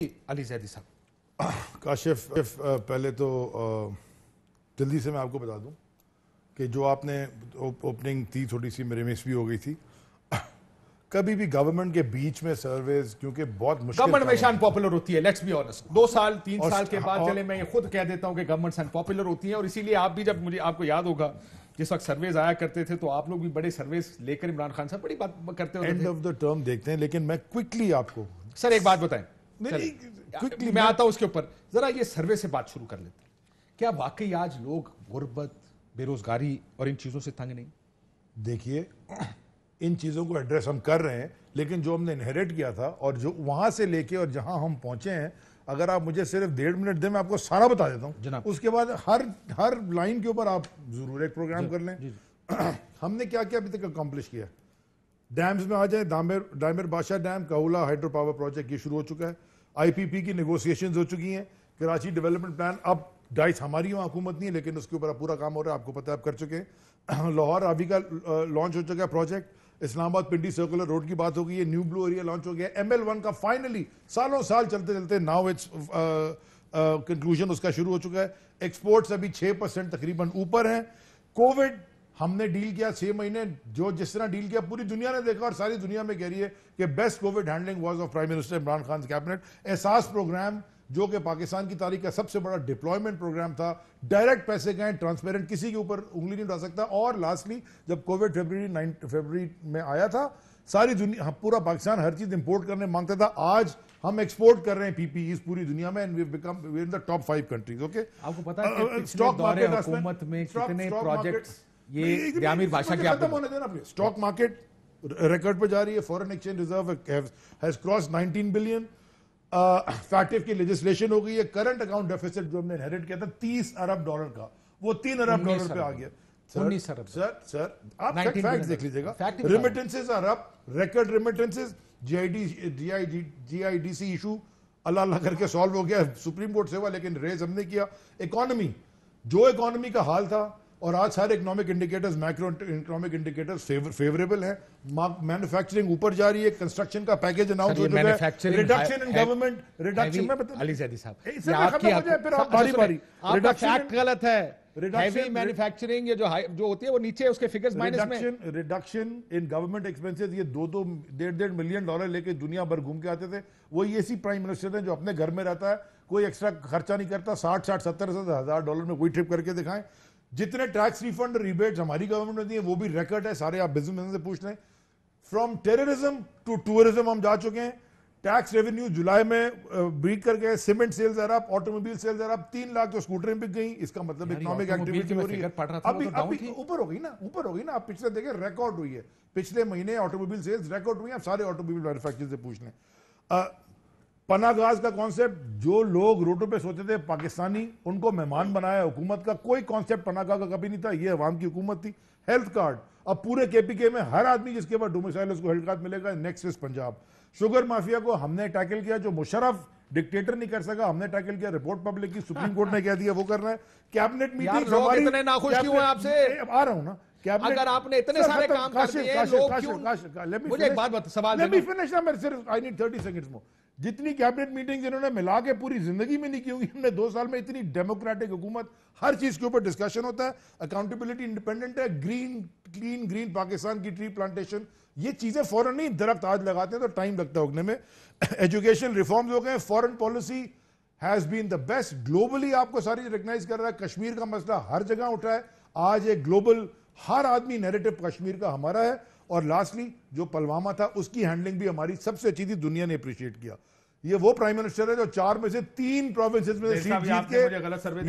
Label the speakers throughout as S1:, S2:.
S1: अली जैदी साहब।
S2: काशिफ, पहले तो जल्दी से मैं आपको बता दूं कि जो आपने ओपनिंग थी थोड़ी सी मेरे मिस भी हो गई थी। कभी भी गवर्नमेंट के बीच में सर्विस, क्योंकि बहुत मुश्किल
S1: गवर्नमेंट हमेशा अनपॉपुलर होती है, लेट्स बी ऑनेस्ट। 2 साल 3 साल के बाद
S2: और,
S1: चले मैं ये खुद कह देता हूं कि गवर्नमेंट्स अनपॉपुलर होती हैं, और इसीलिए आप भी, जब मुझे आपको याद होगा जिस वक्त सर्वेज आया करते थे तो आप लोग भी बड़े सर्वेस लेकर इमरान खान साहब बड़ी बात करते होते थे।
S2: एंड ऑफ द टर्म देखते हैं, लेकिन मैं क्विकली आपको
S1: सर एक बात बताएं,
S2: क्विकली
S1: मैं आता हूं उसके ऊपर, जरा ये सर्वे से बात शुरू कर लेते हैं। क्या वाकई आज लोग गुर्बत, बेरोजगारी और इन चीजों से तंग नहीं?
S2: देखिए, इन चीजों को एड्रेस हम कर रहे हैं, लेकिन जो हमने इनहेरिट किया था और जो वहां से लेके और जहां हम पहुंचे हैं, अगर आप मुझे सिर्फ 1.5 मिनट दें मैं आपको सारा बता देता हूं। उसके बाद हर लाइन के ऊपर आप जरूर एक प्रोग्राम कर लें। हमने क्या क्या अभी तक अकम्प्लिश किया। डैम्स में आ जाए, दामिर बादशाह डैम, कहूला हाइड्रो पावर प्रोजेक्ट ये शुरू हो चुका है। आईपीपी की नेगोशिएशंस हो चुकी हैं। कराची डेवलपमेंट प्लान, अब डाइस हमारी वहाँ हुकूमत नहीं है, लेकिन उसके ऊपर पूरा काम हो रहा है, आपको पता है, आप कर चुके हैं। लाहौर रावी का लॉन्च हो चुका है प्रोजेक्ट। इस्लामाबाद पिंडी सर्कुलर रोड की बात हो गई है। न्यू ब्लू एरिया लॉन्च हो गया। ML1 का फाइनली सालों साल चलते चलते नाउ इट्स कंक्लूजन उसका शुरू हो चुका है। एक्सपोर्ट्स अभी 6% तकरीबन ऊपर हैं। कोविड हमने डील किया 6 महीने, जो जिस तरह डील किया पूरी दुनिया ने देखा और सारी दुनिया में कह रही है कि best Covid handling was of prime minister Imran Khan cabinet. एहसास प्रोग्राम, जो कि पाकिस्तान की तारीख का सबसे बड़ा डिप्लॉयमेंट प्रोग्राम था। डायरेक्ट पैसे गए, ट्रांसपेरेंट, किसी के ऊपर उंगली नहीं उठा सकता। और लास्टली जब कोविड फरवरी में आया था, सारी दुनिया, पूरा पाकिस्तान हर चीज इंपोर्ट करने मांगता था। आज हम एक्सपोर्ट कर रहे हैं पीपीई पूरी दुनिया में, and we become in the top 5 countries. Okay,
S1: आपको पता है स्टॉक मार्केट हुकूमत में कितने प्रोजेक्ट्स ये दामिर बादशाह के
S2: खत्म होने देना। स्टॉक मार्केट रिकॉर्ड पे जा रही है। Foreign exchange reserve has cross 19 billion. फैक्टिव की लेजिस्लेशन हो गई है। करंट अकाउंट डेफिसिट जो हमने इनहेरिट किया था $30 अरब का, वो $3 अरब पे आ गया।
S1: 19 अरब।
S2: सर आप फैक्ट्स देख लीजिएगा। Remittances are up, record remittances. GIDC issue अल्लाह अल्लाह करके सॉल्व हो गया, सुप्रीम कोर्ट से हुआ, लेकिन रेज हमने किया। इकोनॉमी, जो इकोनॉमी का हाल था, और आज सारे economic indicators, macro economic indicators favourable हैं। मैन्युफैक्चरिंग ऊपर जा रही है। कंस्ट्रक्शन का पैकेज अनाउंस हो चुका है। रिडक्शन इन गवर्नमेंट, रिडक्शन में
S1: अली जैदी साहब,
S2: फिर आप बारी
S1: आपका फैक्ट गलत है। हैवी मैन्युफैक्चरिंग, ये जो होती है वो नीचे उसके फिगर्स माइनस में।
S2: रिडक्शन इन गवर्नमेंट एक्सपेंसेस, ये 2-2.5 मिलियन डॉलर लेके दुनिया भर घूम के आते थे। वो ऐसी प्राइम मिनिस्टर है जो अपने घर में रहता है, कोई एक्स्ट्रा खर्चा नहीं करता। 60-70 $1,000 में कोई ट्रिप करके दिखाएं। जितने टैक्स रिफंड रिबेट्स हमारी गवर्नमेंट ने दिए वो भी रिकॉर्ड है, सारे आप बिजनेस से पूछ लें। फ्रॉम टेररिज्म टू टूरिज्म हम जा चुके हैं। टैक्स रेवेन्यू जुलाई में ब्रीक कर गए। Cement sales are up, automobile sales are up. 3 lakh तो स्कूटरें बिक गई। इसका मतलब इकोनॉमिक एक्टिविटी हो रही है। अभी ऊपर हो गई ना, आप पिछले देखें रिकॉर्ड हुई है। पिछले महीने ऑटोमोबाइल सेल्स रिकॉर्ड हुई है। आप सारे ऑटोमोबाइल मैन्युफैक्चरर से पूछ लें। पनागाज का कॉन्सेप्ट, जो लोग रोडों पे सोचते थे पाकिस्तानी उनको मेहमान बनाया हुकूमत का, कोई कॉन्सेप्ट पनागा का कभी नहीं था। ये अवाम की हुकूमत थी। हेल्थ कार्ड, अब पूरे KPK में हर आदमी जिसके पास डोमिसाइल उसको हेल्थ कार्ड मिलेगा। Next is Punjab. Sugar mafia को हमने टैकल किया, जो मुशर्रफ डिक्टेटर नहीं कर सका, हमने टैकल किया। रिपोर्ट पब्लिक की, सुप्रीम कोर्ट ने कह दिया वो करना है। कैबिनेट मीटिंग हमारी,
S1: इतने नाखुश क्यों हैं आपसे?
S2: आ रहा हूं ना।
S1: अगर आपने इतने सारे काम कर दिए, लोग क्यों? मुझे एक बात सवाल,
S2: लेट मी फिनिश ना, मैं सिर्फ आई नीड 30 सेकंड्स मोर। जितनी कैबिनेट मीटिंग्स इन्होंने मिला के पूरी जिंदगी में नहीं की होगी हमने 2 साल में। इतनी डेमोक्रेटिक हुकूमत, हर चीज के ऊपर डिस्कशन होता है। अकाउंटेबिलिटी, इंडिपेंडेंट है। क्लीन ग्रीन पाकिस्तान की ट्री प्लांटेशन, ये चीजें फौरन नहीं, दरख्त आज लगाते हैं तो टाइम लगता है उगने में। एजुकेशन रिफॉर्म्स हो गए। Foreign policy has been the best globally, आपको सारी रिकग्नाइज कर रहा है। कश्मीर का मसला हर जगह उठा है। आज एक ग्लोबल, हर आदमी नैरेटिव कश्मीर का हमारा है। और लास्टली जो पुलवामा था उसकी हैंडलिंग भी हमारी सबसे अच्छी थी, दुनिया ने अप्रिशिएट किया। ये वो प्राइम मिनिस्टर है जो 4 में से 3 प्रोविंसेस में सीट जीत के,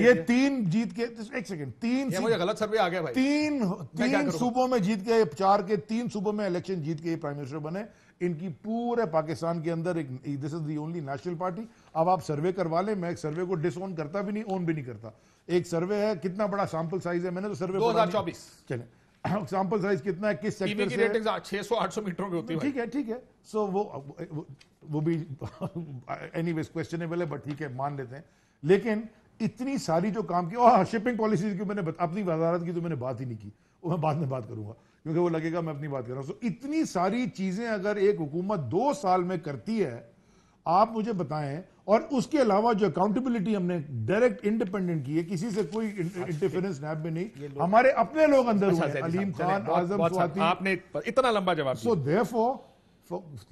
S2: ये 3 जीत के, एक सेकंड, 3
S1: मुझे गलत सर्वे आ गया भाई।
S2: 3 सूबों में जीत के, 4 के 3 सूबों में इलेक्शन जीत के ये प्राइम मिनिस्टर बने। इनकी पूरे पाकिस्तान के अंदर एक, this is the only national party. अब आप सर्वे करवा लें, मैं एक सर्वे को डिसओन करता भी नहीं, ओन भी नहीं करता। एक सर्वे है, कितना बड़ा सैंपल साइज है, मैंने तो सर्वे
S1: 2024
S2: चले सैंपल साइज कितना है, किस सेक्टर से,
S1: 600-800 मीटर में होती है।
S2: ठीक है। सो वो भी एनीवेज क्वेश्चनेबल है, बट ठीक है, मान लेते हैं। लेकिन इतनी सारी जो काम की, शिपिंग पॉलिसीज की मैंने अपनी वजारत की तो मैंने बात ही नहीं की, वो मैं बाद में बात करूंगा क्योंकि वो लगेगा मैं अपनी बात कर रहा हूं। इतनी सारी चीजें अगर एक हुकूमत 2 साल में करती है, आप मुझे बताएं, और उसके अलावा जो अकाउंटेबिलिटी हमने डायरेक्ट इंडिपेंडेंट की है, किसी से कोई इंटरफेरेंस नैब में नहीं, हमारे अपने लोग अंदर हुए हैं, अलीम खान, आजम स्वाति।
S1: आपने इतना लंबा जवाब
S2: सो देयरफॉर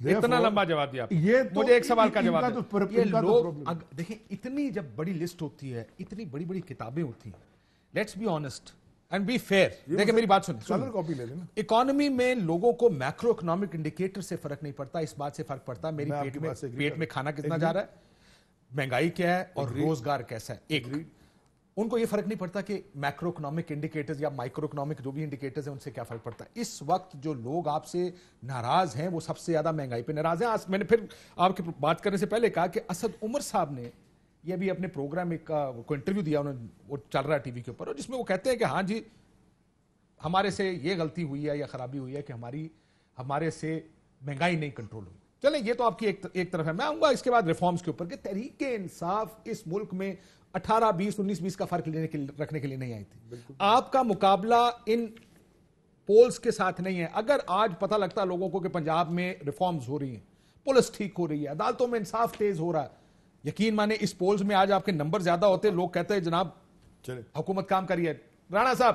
S1: इतना लंबा जवाब दिया आपने।
S2: ये
S1: मुझे एक सवाल का जवाब
S2: ये
S1: लोग देखिए, इतनी जब बड़ी लिस्ट होती है, इतनी बड़ी बड़ी किताबें होती हैं, let's be honest and be fair. देखिए मेरी बात सुनिए,
S2: कॉपी ले लेना।
S1: इकोनॉमी में लोगों को मैक्रो इकोनॉमिक इंडिकेटर से फर्क नहीं पड़ता, इस बात से फर्क पड़ता है मेरी पेट में खाना कितना जा रहा है, महंगाई क्या है और रोजगार कैसा है। एक उनको ये फर्क नहीं पड़ता कि मैक्रो इकोनॉमिक इंडिकेटर्स या माइक्रो इकोनॉमिक जो भी इंडिकेटर्स हैं उनसे क्या फर्क पड़ता है। इस वक्त जो लोग आपसे नाराज हैं वो सबसे ज्यादा महंगाई पे नाराज हैं। आज मैंने फिर आपके बात करने से पहले कहा कि असद उमर साहब ने ये भी अपने प्रोग्राम एक को इंटरव्यू दिया, उन्होंने, वो चल रहा है टीवी के ऊपर, और जिसमें वो कहते हैं कि हाँ जी हमारे से ये गलती हुई है या खराबी हुई है कि हमारे से महंगाई नहीं कंट्रोल हुई। चलें, ये तो आपकी एक तरफ है। मैं आऊंगा इसके बाद रिफॉर्म्स के ऊपर कि तहरीके इंसाफ इस मुल्क में 18, 20, 19, 20 का फर्क रखने के लिए नहीं आई थी। आपका मुकाबला इन पोल्स के साथ नहीं है। अगर आज पता लगता लोगों को कि पंजाब में रिफॉर्म्स हो रही हैं, पुलिस ठीक हो रही है, अदालतों में इंसाफ तेज हो रहा है, यकीन माने इस पोल्स में आज आपके नंबर ज्यादा होते, लोग कहते हैं जनाब हुकूमत काम करिए। राणा साहब